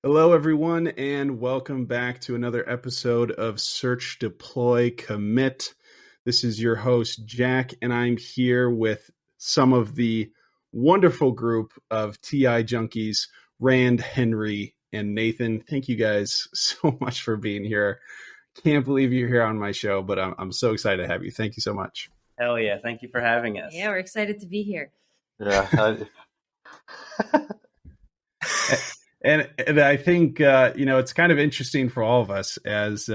Hello, everyone, and welcome back to another episode of Search, Deploy, Commit. This is your host, Jack, and I'm here with some of the wonderful group of TI Junkies, Rand, Henry, and Nathan. Thank you guys so much for being here. Can't believe you're here on my show, but I'm so excited to have you. Thank you so much. Hell yeah. Thank you for having us. Yeah, we're excited to be here. Yeah. And I think, it's kind of interesting for all of us as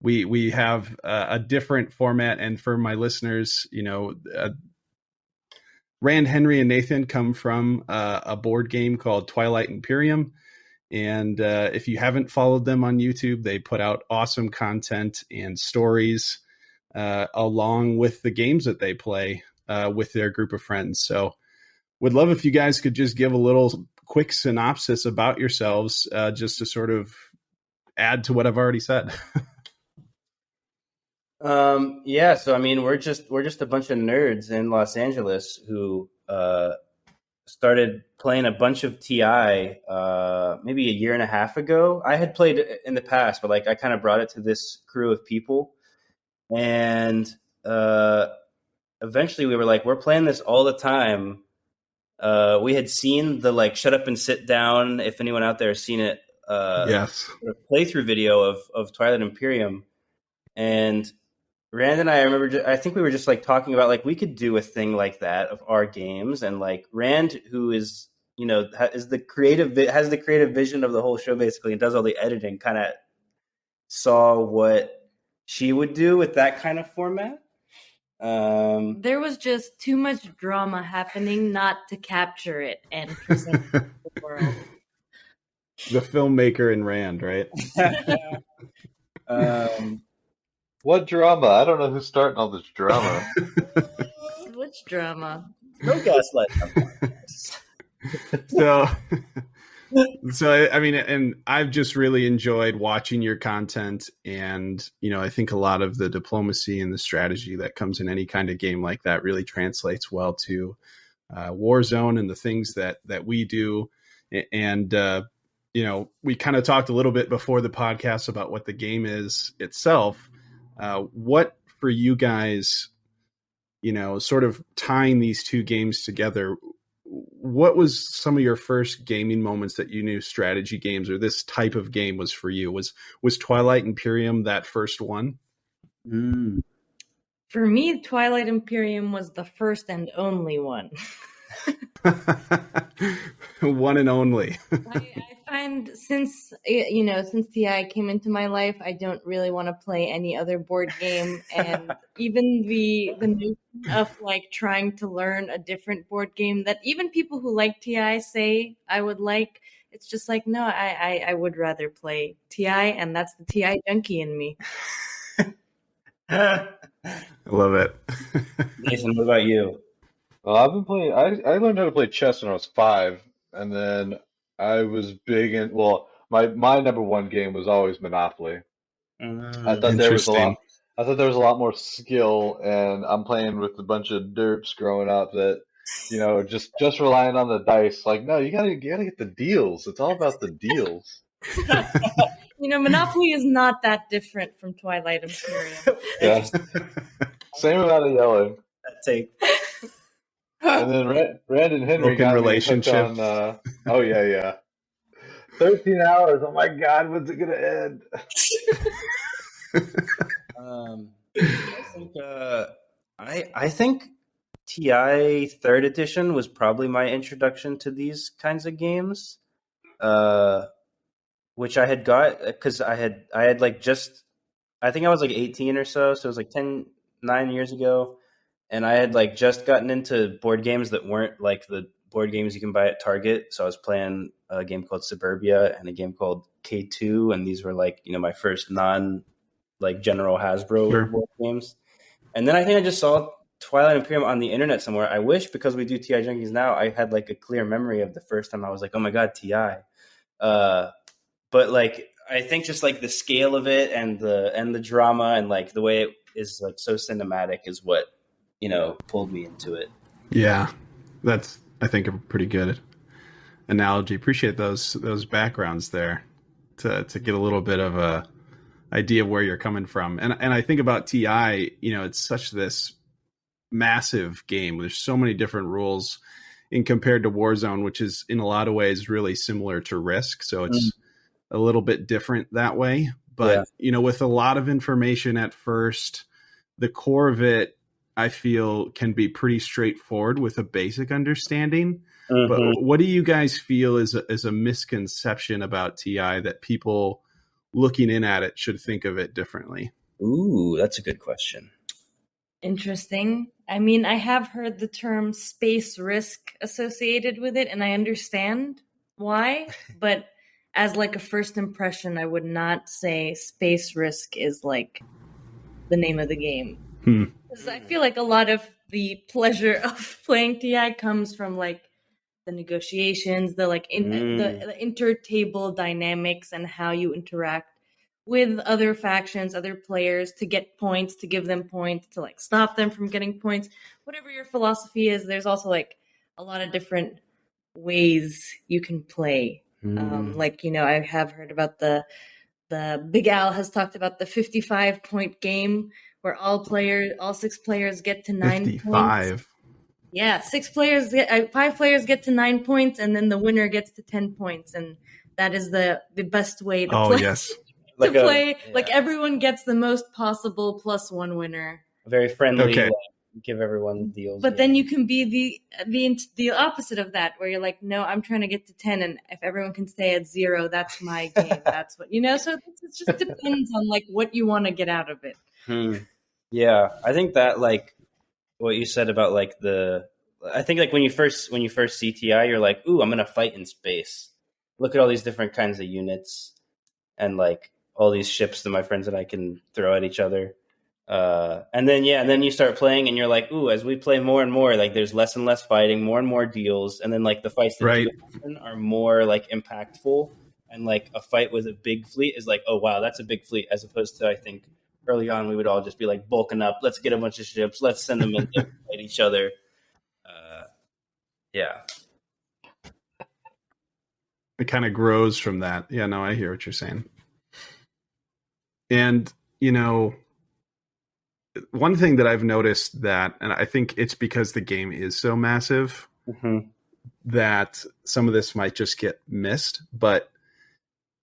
we have a different format. And for my listeners, Rand, Henry, and Nathan come from a board game called Twilight Imperium. And if you haven't followed them on YouTube, they put out awesome content and stories along with the games that they play with their group of friends. So would love if you guys could just give a little quick synopsis about yourselves, just to sort of add to what I've already said. So I mean, we're just a bunch of nerds in Los Angeles who started playing a bunch of TI maybe a year and a half ago. I had played in the past, but I kind of brought it to this crew of people, and eventually we were like, we're playing this all the time. We had seen the Shut Up and Sit Down, if anyone out there has seen it, Yes, playthrough video of Twilight Imperium. And Rand and I remember, I think we were just talking about we could do a thing like that of our games. And Rand, who is, has the creative vision of the whole show basically and does all the editing, kind of saw what she would do with that kind of format. There was just too much drama happening not to capture it and present it to the world. The filmmaker in Rand, right? What drama? I don't know who's starting all this drama. Which drama? No gaslight. So I mean, and I've just really enjoyed watching your content, and I think a lot of the diplomacy and the strategy that comes in any kind of game like that really translates well to Warzone and the things that we do. And we kind of talked a little bit before the podcast about what the game is itself. What for you guys, sort of tying these two games together? What was some of your first gaming moments that you knew strategy games or this type of game was for you? Was Twilight Imperium that first one? For me, Twilight Imperium was the first and only one. One and only. I find since TI came into my life, I don't really want to play any other board game, and even the notion of trying to learn a different board game that even people who like TI say I would like, it's just no, I would rather play TI, and that's the TI junkie in me. I love it. Nathan, what about you? Well, I've been playing. I learned how to play chess when I was 5, and then I was big in. Well, my number one game was always Monopoly. I thought there was a lot. I thought there was a lot more skill, and I'm playing with a bunch of derps growing up that, just relying on the dice. No, you gotta get the deals. It's all about the deals. Monopoly is not that different from Twilight Imperium. Yeah. Same amount of yelling. That take. And then Rand and Henry got relationship. On, oh yeah. 13 hours. Oh my God, when's it gonna end? I think TI 3rd edition was probably my introduction to these kinds of games, which I had got because I had I think I was 18 or so, so it was 9 years ago. And I had just gotten into board games that weren't the board games you can buy at Target. So I was playing a game called Suburbia and a game called K2. And these were my first non General Hasbro board games. And then I think I just saw Twilight Imperium on the internet somewhere. I wish, because we do TI Junkies now, I had a clear memory of the first time I was oh my God, TI. But I think just the scale of it and the drama and the way it is so cinematic is what pulled me into it. Yeah, that's, I think, pretty good. analogy. Appreciate those backgrounds there to get a little bit of a idea of where you're coming from. And I think about TI, it's such this massive game. There's so many different rules in compared to Warzone, which is in a lot of ways really similar to Risk. So it's a little bit different that way. But, with a lot of information at first, the core of it, I feel, can be pretty straightforward with a basic understanding. But what do you guys feel is a misconception about TI that people looking in at it should think of it differently? Ooh, that's a good question. Interesting. I mean, I have heard the term space risk associated with it, and I understand why, but as like a first impression, I would not say space risk is like the name of the game. Because I feel like a lot of the pleasure of playing TI comes from like the negotiations, the like the inter-table dynamics, and how you interact with other factions, other players, to get points, to give them points, to like stop them from getting points. Whatever your philosophy is, there's also like a lot of different ways you can play. I have heard about the Big Al has talked about the 55-point game where all 6 players get to 9 55. points. Yeah, 5 players get to 9 points, and then the winner gets to 10 points, and that is the best way to play. Yes. Like everyone gets the most possible +1 winner. Very friendly. Okay. Give everyone deals. But then you can be the opposite of that, where you're like, no, I'm trying to get to 10, and if everyone can stay at 0, that's my game. That's what So it just depends on like what you want to get out of it. Yeah, I think that like what you said about like I think like when you first see TI, you're like, ooh, I'm gonna fight in space. Look at all these different kinds of units, and like all these ships that my friends and I can throw at each other. And then you start playing and you're like, ooh, as we play more and more, like there's less and less fighting, more and more deals. And then like the fights that are more like impactful, and like a fight with a big fleet is like, oh, wow, that's a big fleet. As opposed to, I think early on, we would all just be like bulking up. Let's get a bunch of ships. Let's send them in to fight each other. It kind of grows from that. Yeah, no, I hear what you're saying. And, one thing that I've noticed and I think it's because the game is so massive that some of this might just get missed. But,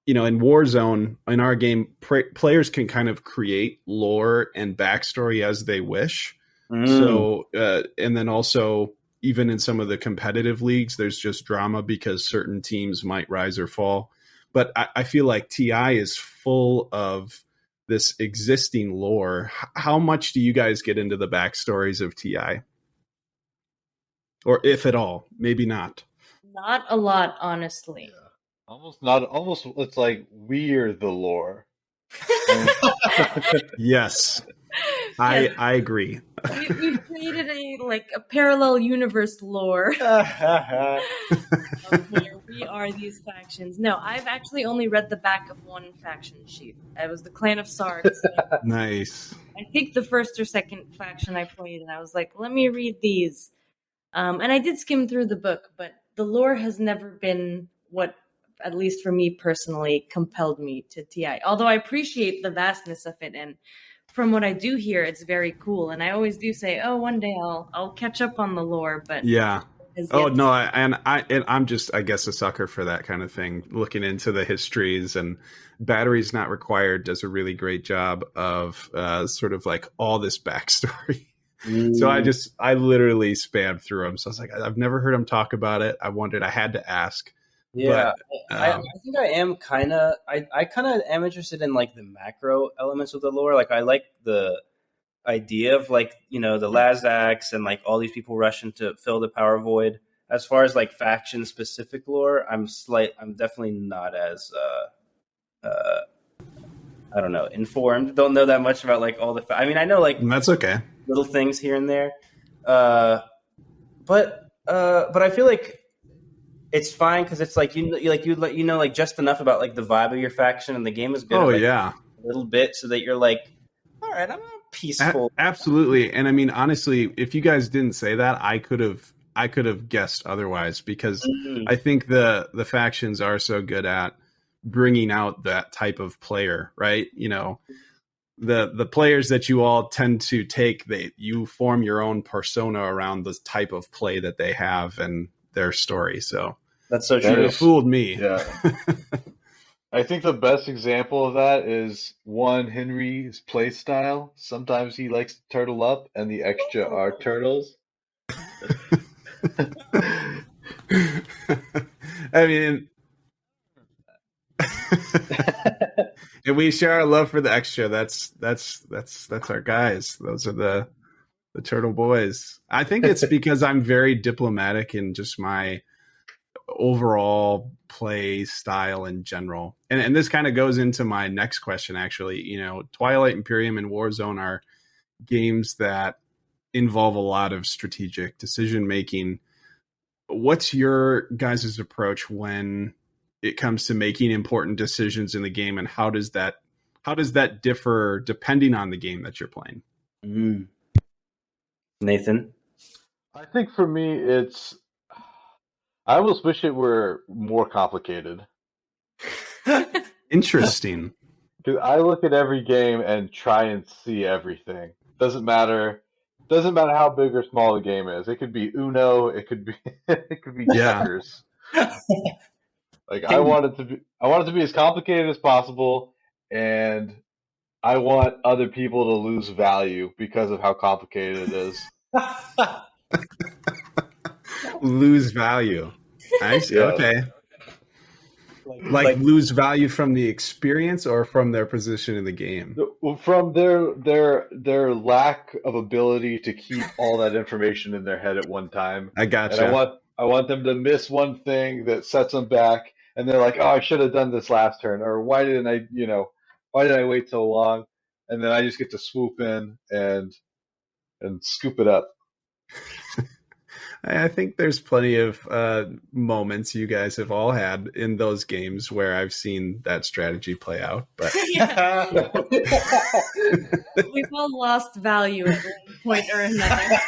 in Warzone, in our game, players can kind of create lore and backstory as they wish. So, and then also, even in some of the competitive leagues, there's just drama because certain teams might rise or fall. But I feel like TI is full of this existing lore. How much do you guys get into the backstories of TI? Or if at all, maybe not. Not a lot, honestly. Yeah. Almost it's like we're the lore. Yes. I agree. We've created a parallel universe lore where we are these factions. No, I've actually only read the back of one faction sheet. It was the Clan of Sarks. Nice. I think the first or second faction I played, and I was like, let me read these. And I did skim through the book, but the lore has never been what, at least for me personally, compelled me to TI. Although I appreciate the vastness of it, and from what I do hear, it's very cool. And I always do say, oh, one day I'll catch up on the lore. But yeah. Oh no, I'm just, I guess, a sucker for that kind of thing. Looking into the histories, and Batteries Not Required does a really great job of sort of like all this backstory. So I literally spammed through them. So I was like, I've never heard him talk about it. I wondered, I had to ask. Yeah, but, I think I am kind of. I kind of am interested in like the macro elements of the lore. Like I like the idea of like the Lazax and like all these people rushing to fill the power void. As far as like faction specific lore, I'm definitely not as I don't know, informed. Don't know that much about like all the. I mean, I know like that's okay, little things here and there, but I feel like it's fine because it's like you know like just enough about like the vibe of your faction, and the game is good. Oh like, yeah, a little bit so that you're like, all right, I'm peaceful. Absolutely, and I mean honestly, if you guys didn't say that, I could have I could have guessed otherwise, because I think the factions are so good at bringing out that type of player, right? You know, the players that you all tend to take, you form your own persona around the type of play that they have and their story. So that's so true. It fooled me. Yeah. I think the best example of that is Henry's play style. Sometimes he likes to turtle up, and the extra are turtles. I mean, and we share our love for the extra. That's our guys. Those are the turtle boys. I think it's because I'm very diplomatic in just my overall play style in general. And this kind of goes into my next question, actually. You know, Twilight Imperium and Warzone are games that involve a lot of strategic decision making. What's your guys' approach when it comes to making important decisions in the game, and how does that differ depending on the game that you're playing? Nathan? I think for me, I almost wish it were more complicated. Interesting. Because I look at every game and try and see everything. Doesn't matter how big or small the game is. It could be Uno. It could be checkers. Like I want it to be as complicated as possible, and I want other people to lose value because of how complicated it is. Lose value. I see. Yeah. Okay. Like lose value from the experience or from their position in the game? From their lack of ability to keep all that information in their head at one time. I gotcha. And I want them to miss one thing that sets them back, and they're like, "Oh, I should have done this last turn," or "Why did I wait so long?" And then I just get to swoop in and scoop it up. I think there's plenty of moments you guys have all had in those games where I've seen that strategy play out. But we've all lost value at one point or another.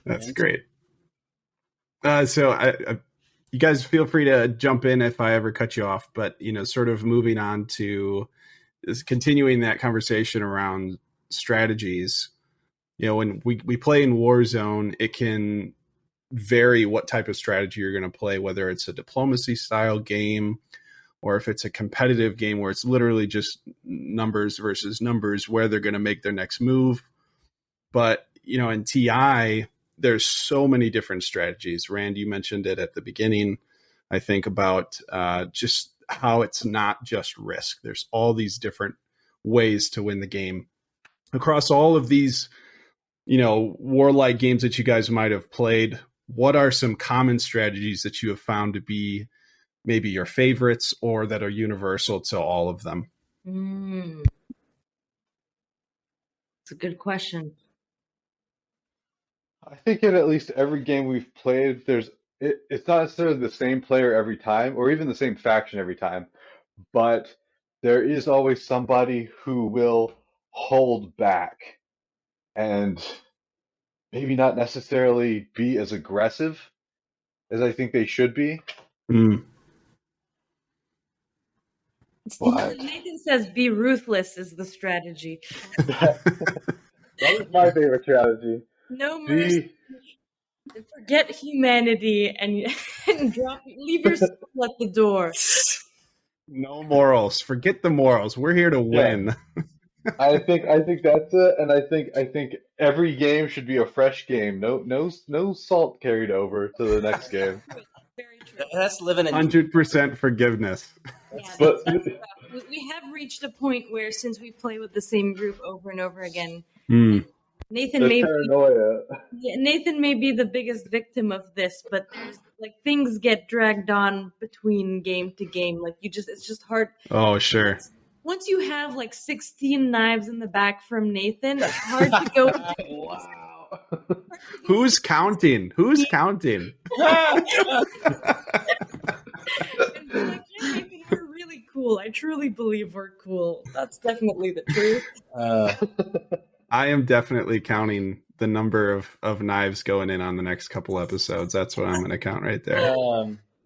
That's great. So you guys feel free to jump in if I ever cut you off. But sort of moving on to continuing that conversation around strategies. When we play in Warzone, it can vary what type of strategy you're going to play, whether it's a diplomacy style game or if it's a competitive game where it's literally just numbers versus numbers where they're going to make their next move. But, in TI, there's so many different strategies. Rand, you mentioned it at the beginning, I think, about just how it's not just risk. There's all these different ways to win the game. Across all of these warlike games that you guys might have played, what are some common strategies that you have found to be maybe your favorites or that are universal to all of them? It's a good question. I think in at least every game we've played, it's not necessarily the same player every time or even the same faction every time, but there is always somebody who will hold back and maybe not necessarily be as aggressive as I think they should be. But Nathan says be ruthless is the strategy. That is my favorite strategy. No mercy. Forget humanity and leave your soul at the door. No morals. Forget the morals. We're here to win. I think that's it, and I think every game should be a fresh game. No salt carried over to the next game. Very true. That's living in 100% forgiveness. Yeah, But we have reached a point where since we play with the same group over and over again, Nathan may be the biggest victim of this, but things get dragged on between game to game. It's just hard. Oh, sure. Once you have 16 knives in the back from Nathan, it's hard to go. Wow. Who's counting? Who's counting? Nathan, we're really cool. I truly believe we're cool. That's definitely the truth. I am definitely counting the number of knives going in on the next couple episodes. That's what I'm going to count right there.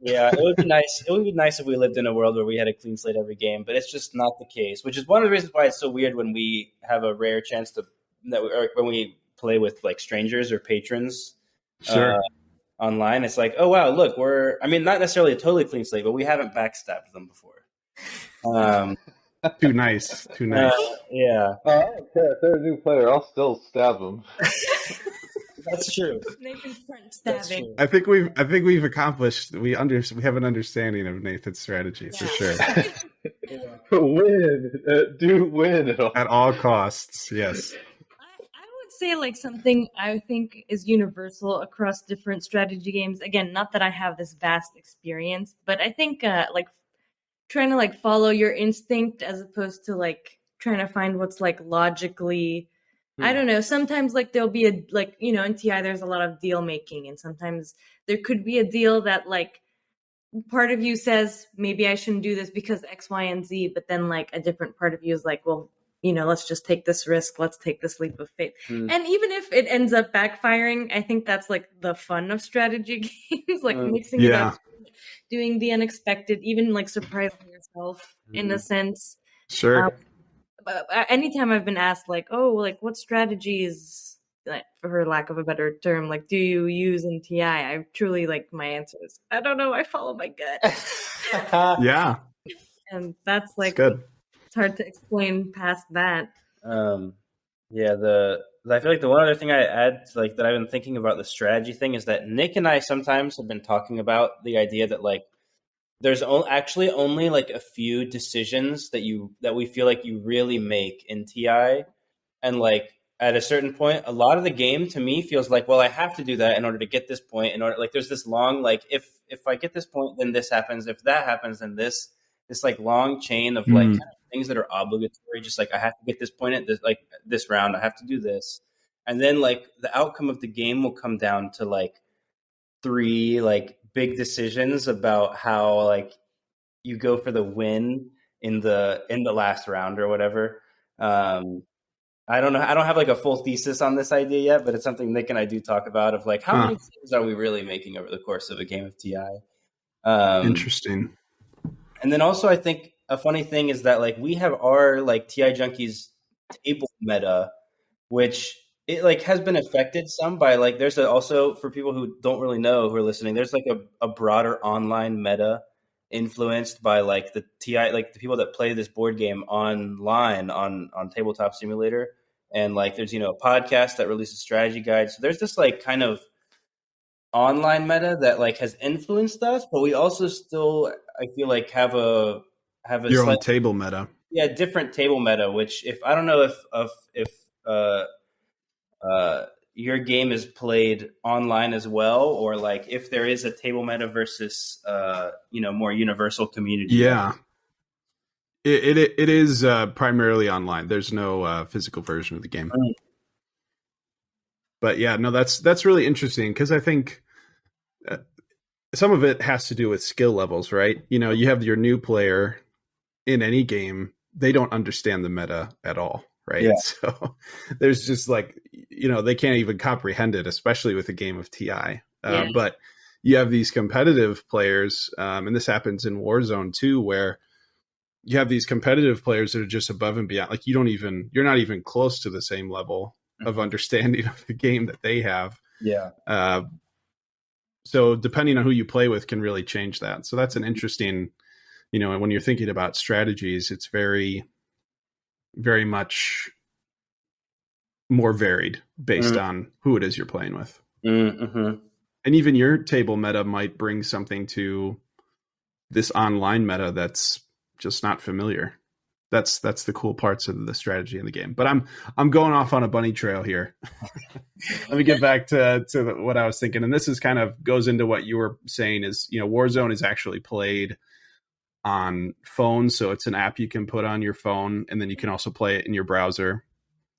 Yeah, it would be nice. It would be nice if we lived in a world where we had a clean slate every game, but it's just not the case. Which is one of the reasons why it's so weird when we have a rare chance to or when we play with like strangers or patrons Sure. Online. It's like, oh wow, look, I mean, not necessarily a totally clean slate, but we haven't backstabbed them before. Too nice. Yeah. I don't care if they're a new player. I'll still stab them. That's true. Nathan's front stabbing. I think we've accomplished. We have an understanding of Nathan's strategy for sure. Win at all costs. Yes. I would say like something I think is universal across different strategy games. Again, not that I have this vast experience, but I think like trying to like follow your instinct as opposed to like trying to find what's like logically. I don't know. Sometimes like there'll be a like, you know, in TI there's a lot of deal making, and sometimes there could be a deal that like part of you says maybe I shouldn't do this because X, Y, and Z, but then like a different part of you is like, well, you know, let's just take this risk. Let's take this leap of faith. And even if it ends up backfiring, I think that's like the fun of strategy games, like mixing it up, doing the unexpected, even like surprising yourself in a sense. Sure. But anytime I've been asked like, oh, like what strategies, like, for lack of a better term, like do you use in TI? I truly like my answer is, I don't know. I follow my gut. Yeah. And that's like, good. It's hard to explain past that. Yeah. I feel like the one other thing I add, like that I've been thinking about the strategy thing, is that Nick and I sometimes have been talking about the idea that like there's actually only like a few decisions that we feel like you really make in TI, and like at a certain point, a lot of the game to me feels like, well, I have to do that in order to get this point. In order, like, there's this long like if I get this point, then this happens. If that happens, then this like long chain of like kind of things that are obligatory. Just like I have to get this point at this round, I have to do this, and then like the outcome of the game will come down to like 3 like big decisions about how like you go for the win in the last round or whatever. I don't know. I don't have like a full thesis on this idea yet, but it's something Nick and I do talk about of like how many decisions are we really making over the course of a game of TI? Interesting. And then also I think a funny thing is that like we have our like TI Junkies table meta, which it like has been affected some by like there's also for people who don't really know who are listening, there's like a broader online meta influenced by like the TI, like the people that play this board game online on Tabletop Simulator, and like there's, you know, a podcast that releases strategy guides. So there's this like kind of online meta that like has influenced us, but we also still, I feel like, have a your own table meta. Yeah, different table meta. Which if I don't know if your game is played online as well, or like if there is a table meta versus you know, more universal community. Yeah, it is primarily online. There's no physical version of the game. But yeah, no, that's really interesting because I think some of it has to do with skill levels, right? You know, you have your new player in any game, they don't understand the meta at all, right? Yeah. So there's just like, you know, they can't even comprehend it, especially with a game of TI. But you have these competitive players, and this happens in Warzone too, where you have these competitive players that are just above and beyond. Like you're not even close to the same level of understanding of the game that they have. Yeah. So depending on who you play with can really change that. So that's an interesting, you know, when you're thinking about strategies, it's very, very much more varied based on who it is you're playing with. Mm-hmm. And even your table meta might bring something to this online meta that's just not familiar. That's the cool parts of the strategy in the game. But I'm going off on a bunny trail here. Let me get back to what I was thinking. And this is kind of goes into what you were saying is, you know, Warzone is actually played on phones. So it's an app you can put on your phone, and then you can also play it in your browser.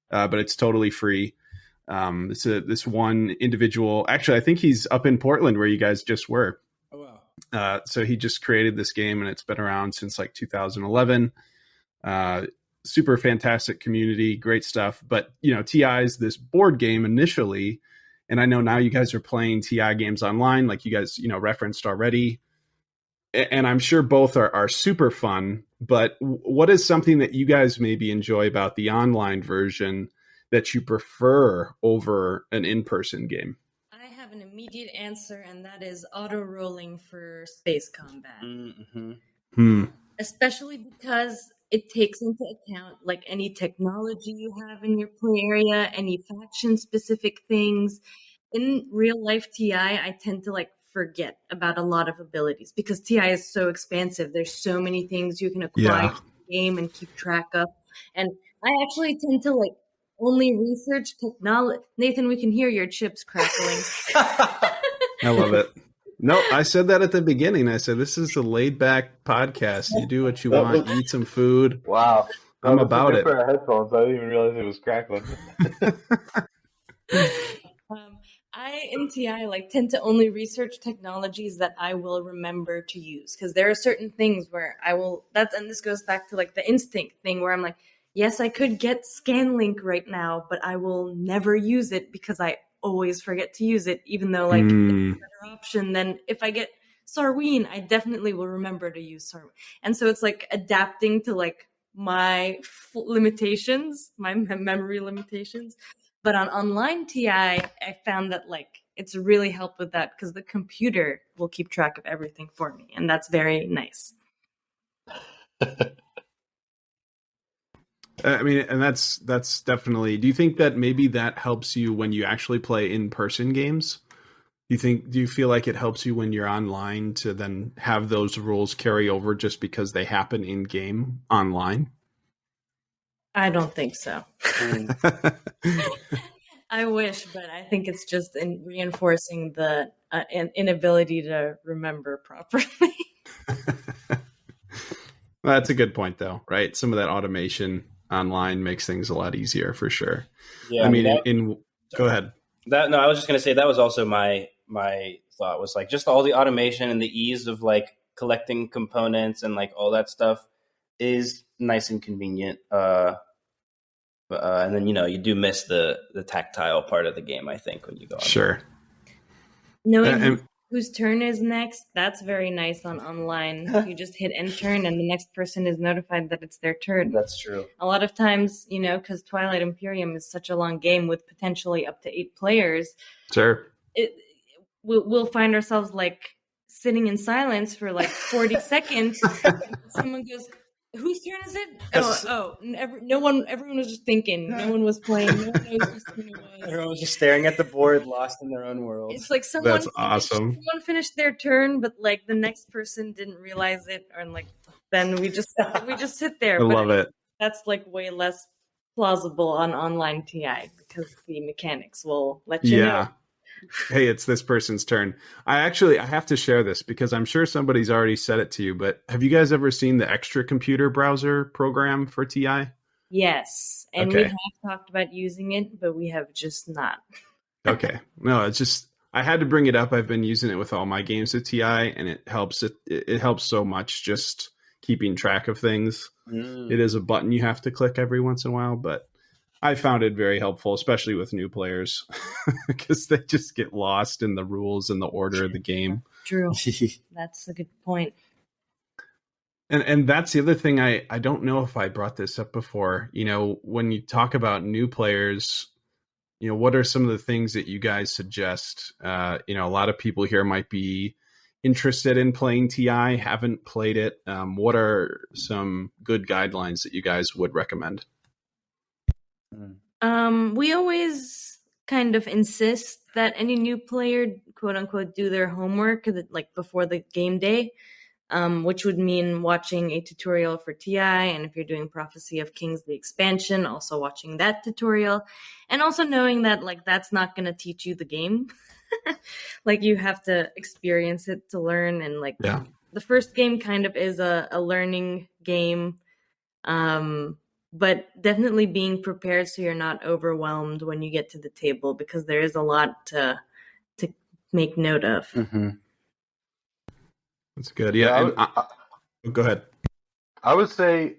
But it's totally free. It's this one individual. Actually, I think he's up in Portland where you guys just were. Oh, wow. So he just created this game, and it's been around since like 2011. super fantastic community, great stuff. But, TI's this board game initially, and I know now you guys are playing TI games online, like you guys, referenced already. And I'm sure both are super fun, but what is something that you guys maybe enjoy about the online version that you prefer over an in-person game? I have an immediate answer, and that is auto-rolling for space combat. Mm-hmm. Especially because it takes into account like any technology you have in your play area, any faction-specific things. In real life TI, I tend to like forget about a lot of abilities because TI is so expansive. There's so many things you can acquire in the game and keep track of. And I actually tend to like only research technology. Nathan, we can hear your chips crackling. I love it. No, I said that at the beginning. I said, this is a laid back podcast. You do what you want, eat some food. Wow. I'm about it. For our headphones, I didn't even realize it was crackling. I in TI like tend to only research technologies that I will remember to use, because there are certain things where I will and this goes back to like the instinct thing where I'm like, yes, I could get ScanLink right now, but I will never use it because I always forget to use it, even though like it's a better option than if I get Sarween, I definitely will remember to use Sarween. And so it's like adapting to like my limitations, my memory limitations. But on online TI, I found that like it's really helped with that because the computer will keep track of everything for me, and that's very nice. I mean, and that's definitely. Do you think that maybe that helps you when you actually play in-person games? Do you feel like it helps you when you're online to then have those rules carry over just because they happen in game online? I don't think so. I wish, but I think it's just in reinforcing the inability to remember properly. Well, that's a good point, though, right? Some of that automation online makes things a lot easier for sure. Yeah, I mean, go ahead. I was just going to say that was also my thought was like just all the automation and the ease of like collecting components and like all that stuff is nice and convenient. And then, you do miss the tactile part of the game, I think, when you go on. Sure. Knowing whose turn is next, that's very nice on online. You just hit end turn and the next person is notified that it's their turn. That's true. A lot of times, because Twilight Imperium is such a long game with potentially up to 8 players. Sure. We'll find ourselves like sitting in silence for like 40 seconds. And someone goes, whose turn is it? Everyone was just thinking. No one was playing. No one knows whose turn it was. Everyone was just staring at the board, lost in their own world. It's like That's awesome. Someone finished their turn, but like the next person didn't realize it, and like then we just sit there. I love it. That's like way less plausible on online TI because the mechanics will let you know. Hey, it's this person's turn. I have to share this because I'm sure somebody's already said it to you, but have you guys ever seen the extra computer browser program for TI? Yes. And we have talked about using it, but we have just not. Okay. No, it's just, I had to bring it up. I've been using it with all my games with TI, and it helps. It helps so much just keeping track of things. It is a button you have to click every once in a while, but I found it very helpful, especially with new players, because they just get lost in the rules and the order of the game. True. That's a good point. And that's the other thing. I don't know if I brought this up before. When you talk about new players, what are some of the things that you guys suggest? A lot of people here might be interested in playing TI, haven't played it. What are some good guidelines that you guys would recommend? We always kind of insist that any new player, quote unquote, do their homework like before the game day, which would mean watching a tutorial for TI. And if you're doing Prophecy of Kings, the expansion, also watching that tutorial, and also knowing that like that's not going to teach you the game. Like you have to experience it to learn. And like the first game kind of is a learning game. But definitely being prepared so you're not overwhelmed when you get to the table, because there is a lot to make note of. Mm-hmm. That's good. Yeah. Go ahead. I would say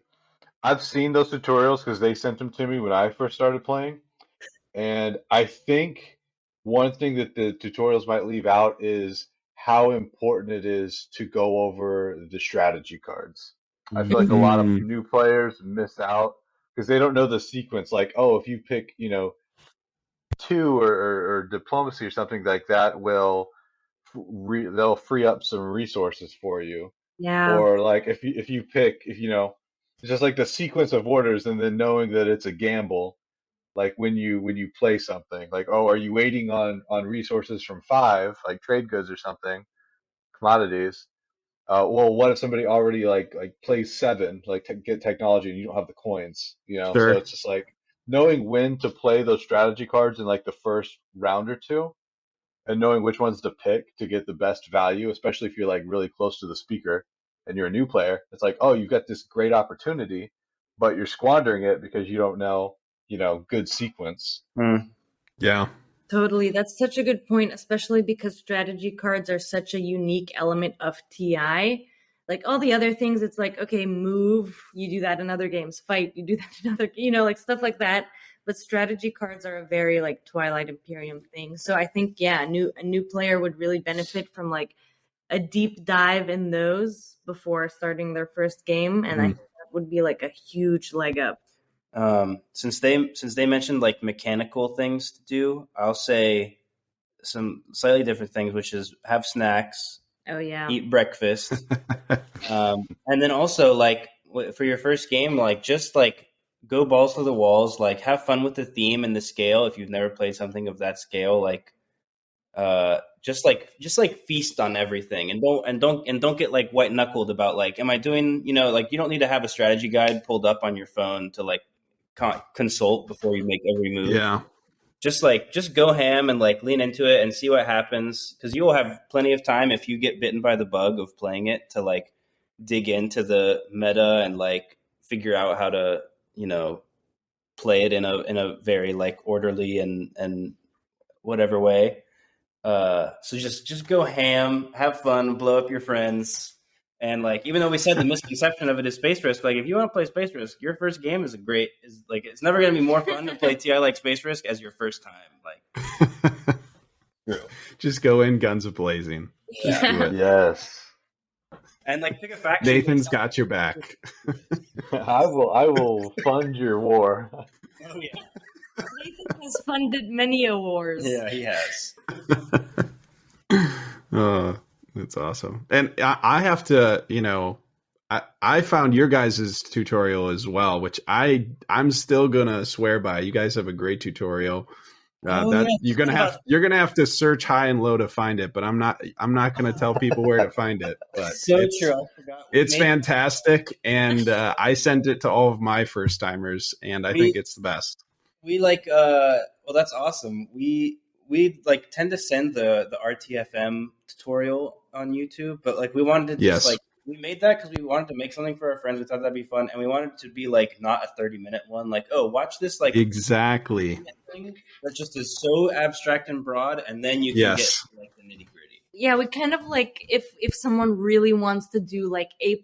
I've seen those tutorials because they sent them to me when I first started playing, and I think one thing that the tutorials might leave out is how important it is to go over the strategy cards. I feel like a lot of Mm, new players miss out because they don't know the sequence. Like, oh, if you pick, two or diplomacy or something like that, they'll free up some resources for you. Yeah. Or like if you pick, it's just like the sequence of orders, and then knowing that it's a gamble. Like when you play something, like, oh, are you waiting on resources from five, like trade goods or something, commodities? Well, what if somebody already like plays seven, like to get technology, and you don't have the coins, So sure. it's just like knowing when to play those strategy cards in like the first round or two, and knowing which ones to pick to get the best value, especially if you're like really close to the speaker and you're a new player. It's like, oh, you've got this great opportunity, but you're squandering it because you don't know, good sequence. Yeah. Totally. That's such a good point, especially because strategy cards are such a unique element of TI. Like all the other things, it's like, okay, move, you do that in other games, fight, you do that in other, like stuff like that. But strategy cards are a very like Twilight Imperium thing. So I think, yeah, a new player would really benefit from like a deep dive in those before starting their first game. And I think that would be like a huge leg up. Since they mentioned like mechanical things to do, I'll say some slightly different things, which is have snacks, Oh yeah. eat breakfast, and then also like for your first game, like just like go balls to the walls, like have fun with the theme and the scale. If you've never played something of that scale, like just like feast on everything, and don't get like white knuckled about like, am I doing, like you don't need to have a strategy guide pulled up on your phone to like consult before you make every move. Yeah. Just go ham and like lean into it and see what happens, because you will have plenty of time if you get bitten by the bug of playing it to like dig into the meta and like figure out how to play it in a very like orderly and whatever way. So just go ham, have fun, blow up your friends. And like, even though we said the misconception of it is Space Risk, like if you want to play Space Risk, your first game is like it's never going to be more fun to play TI like Space Risk as your first time. Like, true. Just go in guns blazing. Just do it. Yes. And like pick a faction. Nathan's got your back. I will fund your war. Oh yeah. Nathan has funded many awards. Yeah, he has. Oh, that's awesome. And I have to, I found your guys' tutorial as well, which I'm still gonna swear by. You guys have a great tutorial. You're gonna have to search high and low to find it, but I'm not gonna tell people where to find it. But so true. I forgot. It's fantastic, and I sent it to all of my first timers, and I think it's the best. We like well, that's awesome. We like tend to send the RTFM tutorial on YouTube, but like we wanted to just like, we made that because we wanted to make something for our friends. We thought that'd be fun, and we wanted it to be like not a 30-minute one. Like, oh, watch this like exactly thing that just is so abstract and broad, and then you can get to, like the nitty gritty. Yeah, we kind of like if someone really wants to do like A++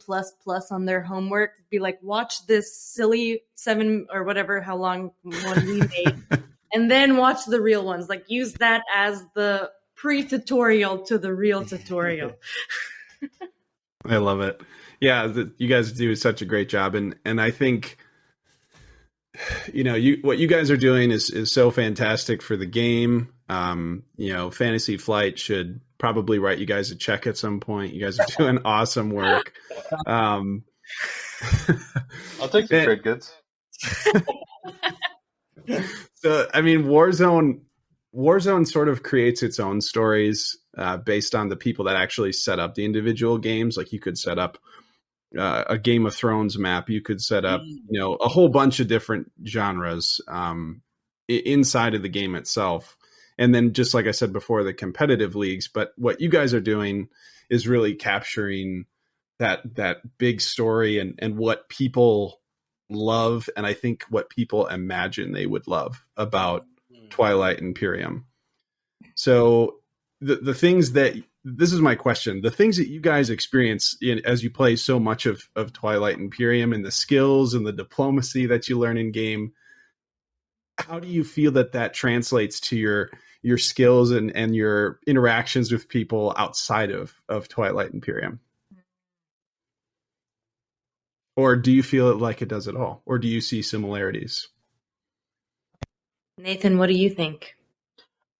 on their homework, be like, watch this silly 7 or whatever how long one we made, and then watch the real ones. Like use that as the pre-tutorial to the real tutorial. I love it. Yeah, you guys do such a great job, and I think what you guys are doing is so fantastic for the game. Fantasy Flight should probably write you guys a check at some point. You guys are doing awesome work. I'll take some trade goods. So, I mean, Warzone sort of creates its own stories based on the people that actually set up the individual games. Like you could set up a Game of Thrones map. You could set up, a whole bunch of different genres inside of the game itself. And then just like I said before, the competitive leagues. But what you guys are doing is really capturing that big story and what people love. And I think what people imagine they would love about Twilight Imperium. So the things that this is my question. The things that you guys experience as you play so much of Twilight Imperium, and the skills and the diplomacy that you learn in game, how do you feel that translates to your skills and your interactions with people outside of Twilight Imperium? Or do you feel it like it does at all? Or do you see similarities? Nathan, what do you think?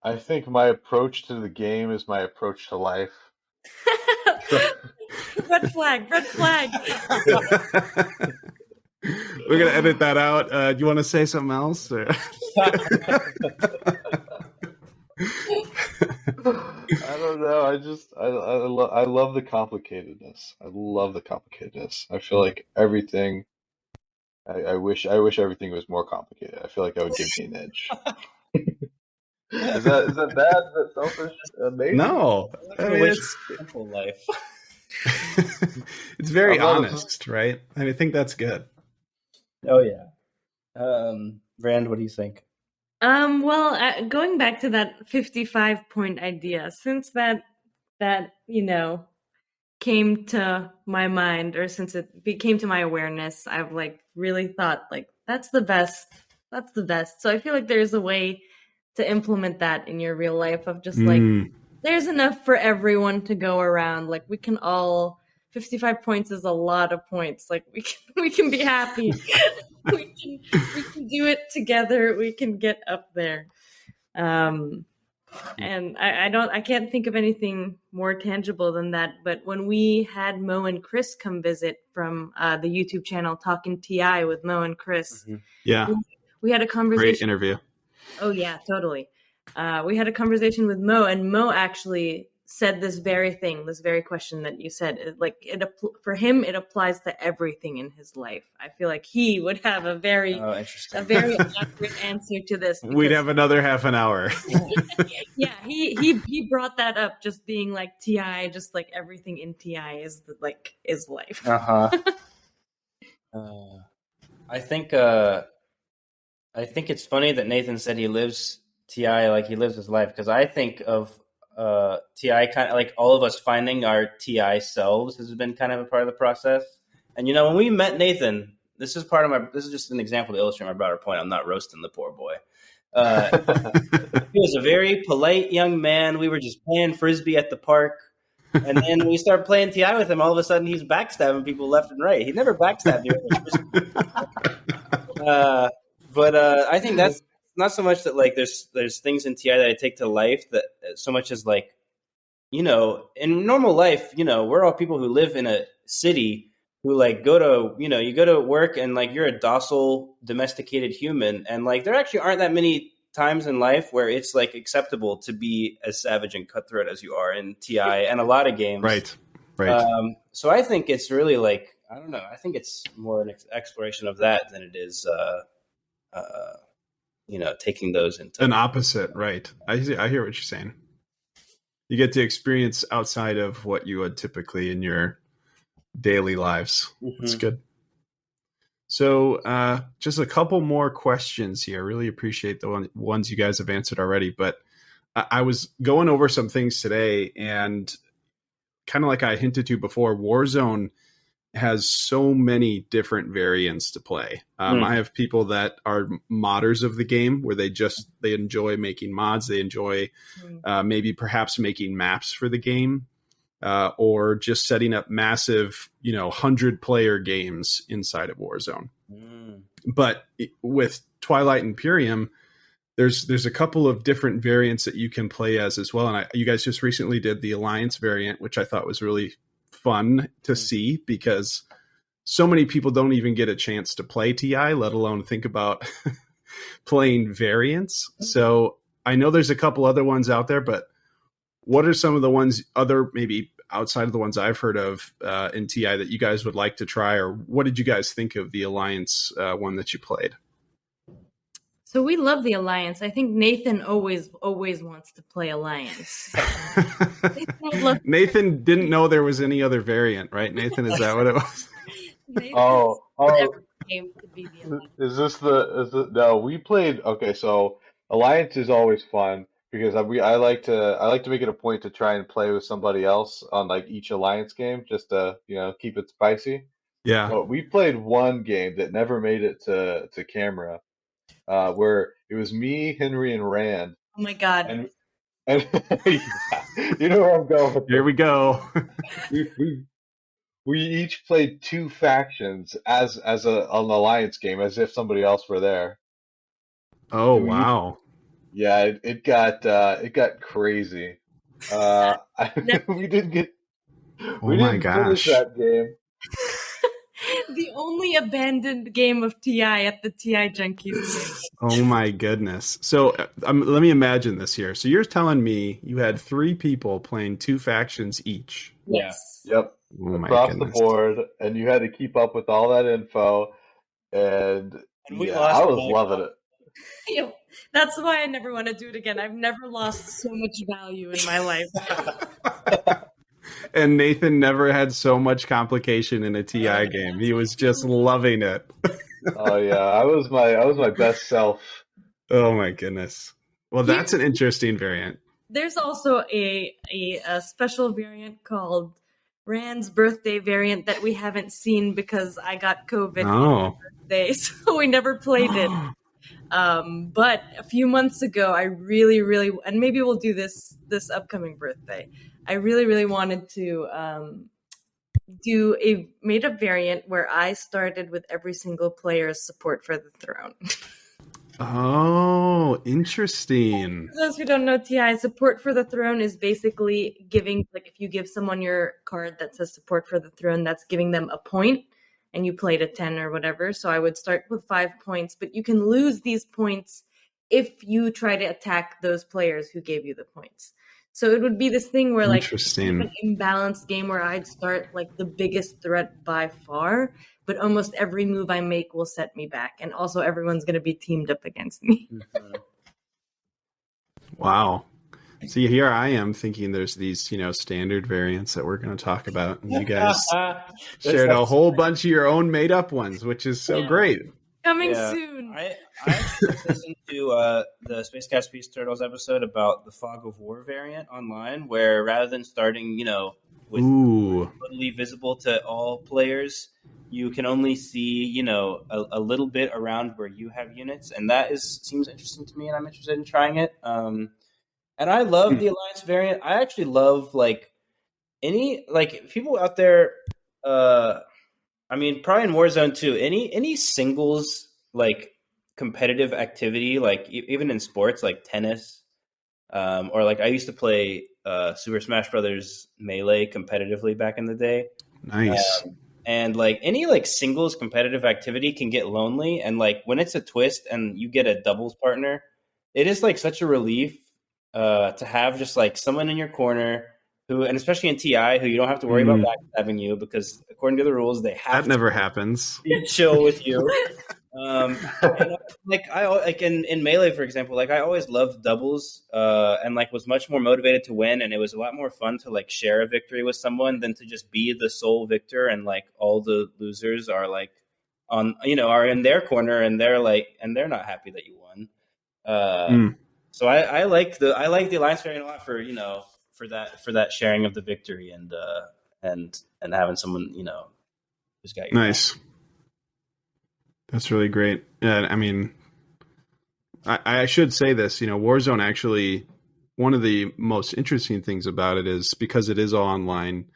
I think my approach to the game is my approach to life. Red flag, red flag. We're going to edit that out. Do you want to say something else? Or? I don't know. I love the complicatedness. I love the complicatedness. I feel like everything. I wish everything was more complicated. I feel like that would give me an edge. Is that bad? Is that selfish? Maybe? No, I mean, it's simple life. It's very honest, right? I think that's good. Oh yeah. Rand, what do you think? Well, going back to that 55-point idea, since that came to my mind, or since it became to my awareness, I've like really thought like that's the best. So I feel like there's a way to implement that in your real life of just like there's enough for everyone to go around. Like we can all 55 points is a lot of points. Like we can be happy. we can do it together. We can get up there. And I can't think of anything more tangible than that. But when we had Mo and Chris come visit from the YouTube channel Talking TI with Mo and Chris, we had a conversation. Great interview. Oh yeah, totally. We had a conversation with Mo, and Mo actually said this very question that you said. Like for him, it applies to everything in his life. I feel like he would have a very accurate answer to this. We'd have another half an hour. Yeah, he brought that up, just being like TI, just like everything in TI is life. I think it's funny that Nathan said he lives TI like he lives his life, because I think of TI kind of like all of us finding our TI selves has been kind of a part of the process. And when we met Nathan, this is just an example to illustrate my broader point. I'm not roasting the poor boy. He was a very polite young man. We were just playing Frisbee at the park. And then we start playing TI with him. All of a sudden, he's backstabbing people left and right. He never backstabbed me. But I think that's not so much that like there's things in TI that I take to life, that so much as like, in normal life, we're all people who live in a city who like go to, you go to work and like you're a docile, domesticated human. And like there actually aren't that many times in life where it's like acceptable to be as savage and cutthroat as you are in TI and a lot of games. Right. So I think it's really like, I don't know. I think it's more an exploration of that than it is, taking those into an opposite, right? I hear what you're saying. You get to experience outside of what you would typically in your daily lives. That's good. So just a couple more questions here. Really appreciate the ones you guys have answered already, but I was going over some things today, and kind of like I hinted to before, Warzone has so many different variants to play. I have people that are modders of the game, where they enjoy making mods. They enjoy maybe perhaps making maps for the game, or just setting up massive, 100-player games inside of Warzone. But with Twilight Imperium, there's a couple of different variants that you can play as well. And you guys just recently did the Alliance variant, which I thought was really fun to see, because so many people don't even get a chance to play TI, let alone think about playing variants. So I know there's a couple other ones out there, but what are some of the ones maybe outside of the ones I've heard of in TI that you guys would like to try, or what did you guys think of the Alliance one that you played? So we love the Alliance. I think Nathan always wants to play Alliance. Nathan didn't know there was any other variant, right? Nathan, is that what it was? Game could be the Alliance. No, we played. Okay, so Alliance is always fun. because I like to make it a point to try and play with somebody else on like each alliance game just to keep it spicy. Yeah. But we played one game that never made it to camera, where it was me, Henry, and Rand, Oh my God. and yeah, you know where I'm going with Here this. we go. We each played two factions as an alliance game, as if somebody else were there. Oh, And wow. it got crazy. We didn't get Oh we my didn't finish gosh. that game. The only abandoned game of TI at the TI Junkies. Oh my goodness. So let me imagine this here. So you're telling me you had 3 people playing 2 factions each. Yes. Yep. Oh my Across the goodness. board, and you had to keep up with all that info, and we yeah, lost I was by loving it. Yeah, that's why I never want to do it again. I've never lost so much value in my life. And Nathan never had so much complication in a TI game. He was just loving it. Oh yeah, I was my best self. Oh my goodness. Well, that's an interesting variant. There's also a special variant called Rand's birthday variant that we haven't seen because I got COVID on my birthday, so we never played it. But a few months ago, I really, and maybe we'll do this upcoming birthday. I really wanted to do a made-up variant where I started with every single player's support for the throne. Oh, interesting. For those who don't know, TI, support for the throne is basically giving, like, if you give someone your card that says support for the throne, that's giving them a point, and you played a 10 or whatever. So I would start with 5 points, but you can lose these points if you try to attack those players who gave you the points. So it would be this thing where, like, Interesting. an imbalanced game where I'd start like the biggest threat by far, but almost every move I make will set me back, and also everyone's going to be teamed up against me. Wow. See, here I am thinking there's these, standard variants that we're going to talk about. And you guys shared a whole bunch of your own made up ones, which is so great. Coming soon. I actually listened to the Space Cat Space Turtles episode about the Fog of War variant online, where rather than starting, with totally visible to all players, you can only see, a little bit around where you have units, and that seems interesting to me, and I'm interested in trying it. And I love the Alliance variant. I actually love any people out there. I mean, probably in Warzone too. Any singles competitive activity, even in sports like tennis, or I used to play Super Smash Brothers Melee competitively back in the day. Nice. And any singles competitive activity can get lonely, and when it's a twist and you get a doubles partner, it is such a relief to have just someone in your corner who, and especially in TI, who you don't have to worry about backstabbing you, because according to the rules, they have that never happens. Be chill with you. And, in Melee, for example, I always loved doubles, and was much more motivated to win, and it was a lot more fun to share a victory with someone than to just be the sole victor, and all the losers are are in their corner, and they're not happy that you won. So I like the Alliance variant a lot for that sharing of the victory, and having someone who's got your nice. Back. That's really great. And I mean, I should say this, Warzone actually, one of the most interesting things about it is because it is all online,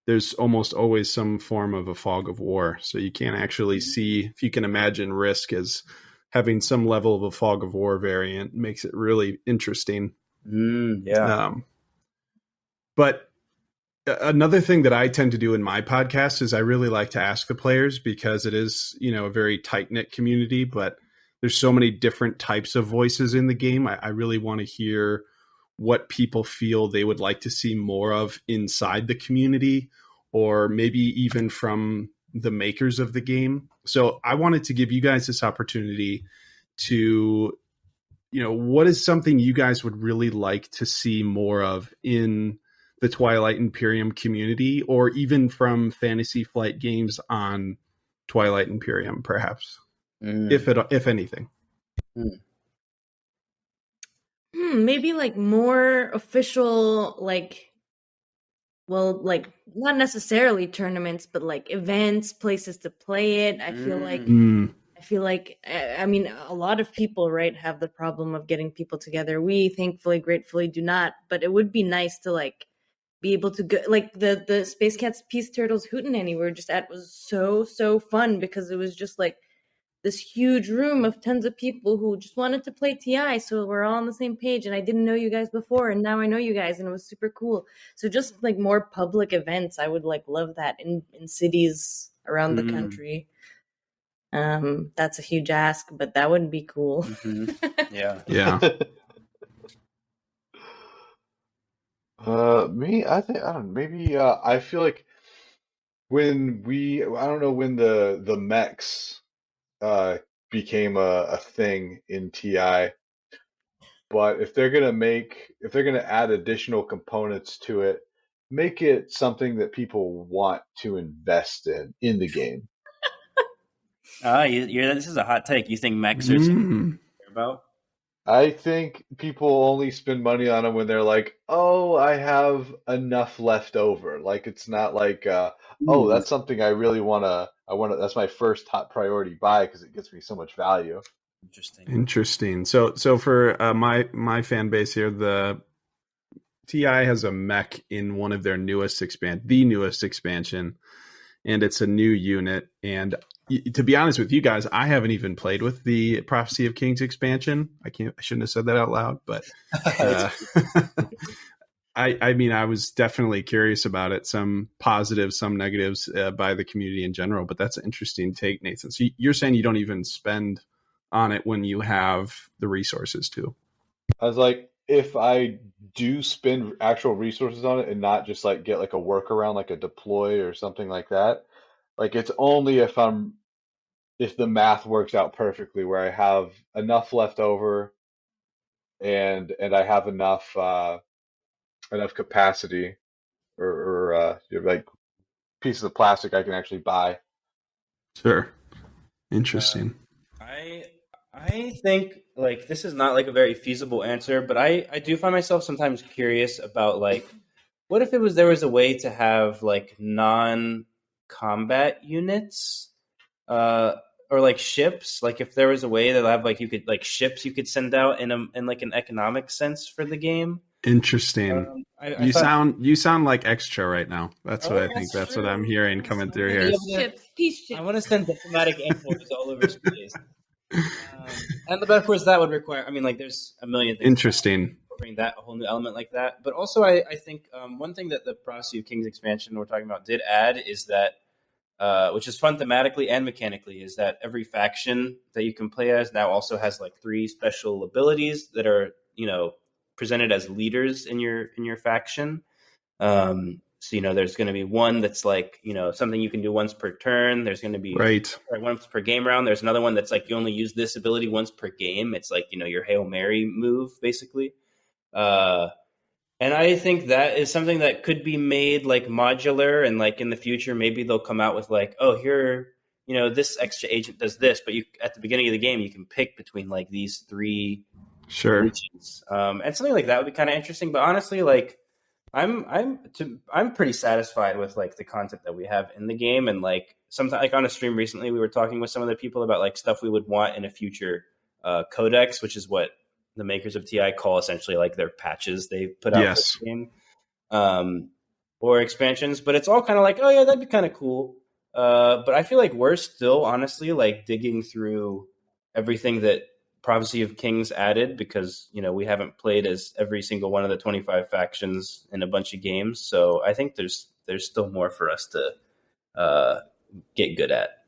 there's almost always some form of a fog of war. So you can't actually see, if you can imagine Risk as having some level of a fog of war variant, makes it really interesting. But another thing that I tend to do in my podcast is I really like to ask the players, because it is, a very tight-knit community, but there's so many different types of voices in the game. I really want to hear what people feel they would like to see more of inside the community, or maybe even from the makers of the game. So I wanted to give you guys this opportunity to, what is something you guys would really like to see more of in the Twilight Imperium community, or even from Fantasy Flight Games on Twilight Imperium, perhaps, if anything. Maybe like more official, like, well, like not necessarily tournaments, but like events, places to play it. I feel like I mean, a lot of people, right, have the problem of getting people together. We thankfully, gratefully do not, but it would be nice to like be able to go, like the Space Cats Peace Turtles Hootenanny we were just at was so fun because it was just like this huge room of tons of people who just wanted to play TI. So we're all on the same page. And I didn't know you guys before, and now I know you guys, and it was super cool. So just like more public events, I would like love that in cities around the country. That's a huge ask, but that would be cool. Yeah. Me, I think I don't know, maybe I feel like when I don't know when the mechs became a thing in TI, but if they're gonna add additional components to it, make it something that people want to invest in the game. This is a hot take. You think mechs are something to care about? I think people only spend money on them when they're like, "Oh, I have enough left over." Like it's not like, "Oh, that's something I really that's my first top priority buy because it gets me so much value." Interesting. So for my fan base here, the TI has a mech in one of their newest expansion, and it's a new unit. And to be honest with you guys, I haven't even played with the Prophecy of Kings expansion. I shouldn't have said that out loud, but I mean, I was definitely curious about it. Some positives, some negatives by the community in general, but that's an interesting take, Nathan. So you're saying you don't even spend on it when you have the resources to? I was like, if I do spend actual resources on it and not just like get like a workaround, like a deploy or something like that, like it's only if the math works out perfectly where I have enough left over and I have enough capacity or like pieces of plastic I can actually buy. Sure. Interesting. I think like this is not like a very feasible answer, but I do find myself sometimes curious about like what if there was a way to have like non-combat units or like ships, like if there was a way that have like you could like ships you could send out in like an economic sense for the game. Interesting. You sound like extra right now. That's what I think. That's what I'm hearing coming through here. Peace ships. I want to send diplomatic envoys all over space. But of course, that would require. I mean, like, there's a million things. Interesting. Bring that a whole new element like that. But also, I think one thing that the Prophecy of Kings expansion we're talking about did add is that, which is fun thematically and mechanically, is that every faction that you can play as now also has like 3 special abilities that are presented as leaders in your faction. So, there's going to be one that's like, something you can do once per turn. There's going to be once per game round. There's another one that's like, you only use this ability once per game. It's like, your Hail Mary move, basically. And I think that is something that could be made like modular, and like in the future, maybe they'll come out with like, oh, here, this extra agent does this, but at the beginning of the game, you can pick between like these 3 agents. And something like that would be kind of interesting. But honestly, like, I'm pretty satisfied with like the content that we have in the game, and like sometimes like on a stream recently we were talking with some of the people about like stuff we would want in a future codex, which is what the makers of TI call essentially like their patches they put out for the game, or expansions. But it's all kind of like, oh yeah, that'd be kind of cool. But I feel like we're still honestly like digging through everything that Prophecy of Kings added, because we haven't played as every single one of the 25 factions in a bunch of games. So I think there's still more for us to get good at.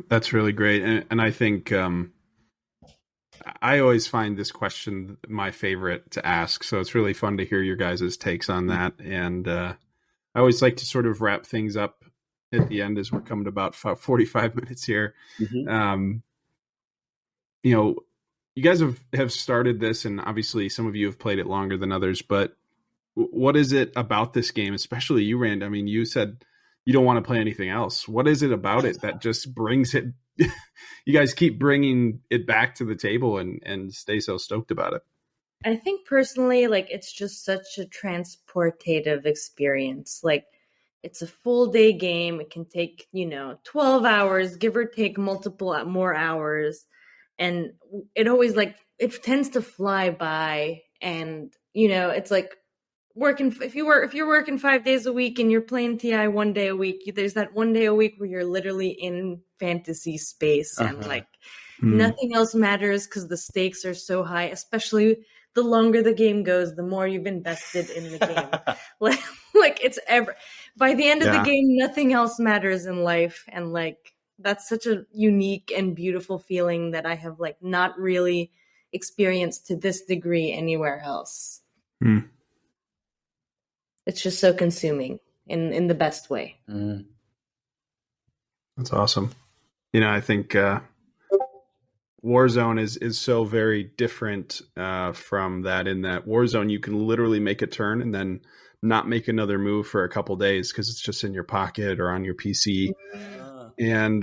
That's really great, and I think I always find this question my favorite to ask. So it's really fun to hear your guys' takes on that, and I always like to sort of wrap things up at the end as we're coming to about 45 minutes here. Mm-hmm. You guys have started this, and obviously some of you have played it longer than others, but what is it about this game, especially you, Rand? I mean, you said you don't want to play anything else. What is it about it that just brings it you guys keep bringing it back to the table and stay so stoked about it. I think personally, like, it's just such a transportative experience. Like, it's a full day game. It can take, 12 hours, give or take multiple more hours. And it always, like, it tends to fly by. And, it's like working, if you're working 5 days a week and you're playing TI one day a week, there's that one day a week where you're literally in fantasy space and like nothing else matters because the stakes are so high, especially the longer the game goes, the more you've invested in the game. like it's ever by the end of the game, nothing else matters in life. And like, that's such a unique and beautiful feeling that I have like not really experienced to this degree anywhere else. It's just so consuming in the best way. That's awesome. I think Warzone is so very different from that, in that Warzone, you can literally make a turn and then not make another move for a couple days because it's just in your pocket or on your PC. And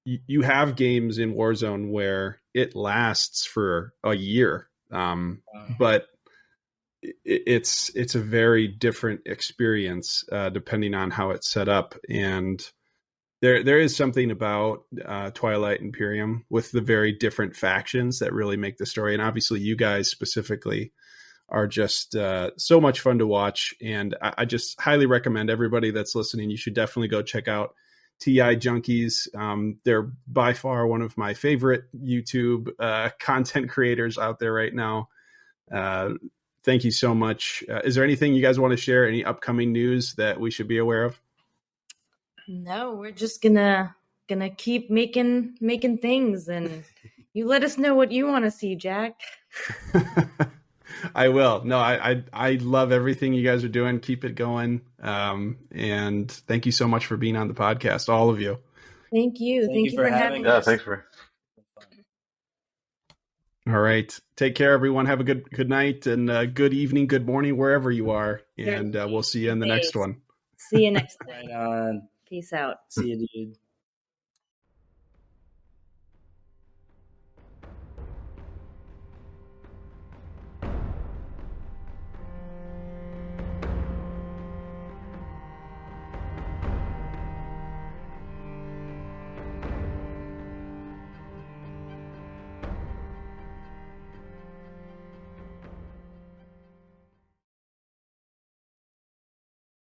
you have games in Warzone where it lasts for a year, but it's a very different experience depending on how it's set up. And there is something about Twilight Imperium with the very different factions that really make the story. And obviously you guys specifically are just so much fun to watch. And I just highly recommend everybody that's listening, you should definitely go check out TI Junkies. They're by far one of my favorite YouTube content creators out there right now. Thank you so much. Is there anything you guys want to share? Any upcoming news that we should be aware of? No, we're just gonna keep making things, and you let us know what you want to see, Jack. I will. No, I love everything you guys are doing. Keep it going. And thank you so much for being on the podcast, all of you. Thank you. Thank you for having us. Yeah, thanks for. All right. Take care, everyone. Have a good night and good evening, good morning, wherever you are. And we'll see you in the next one. See you next time. Right on. Peace out. See you, dude.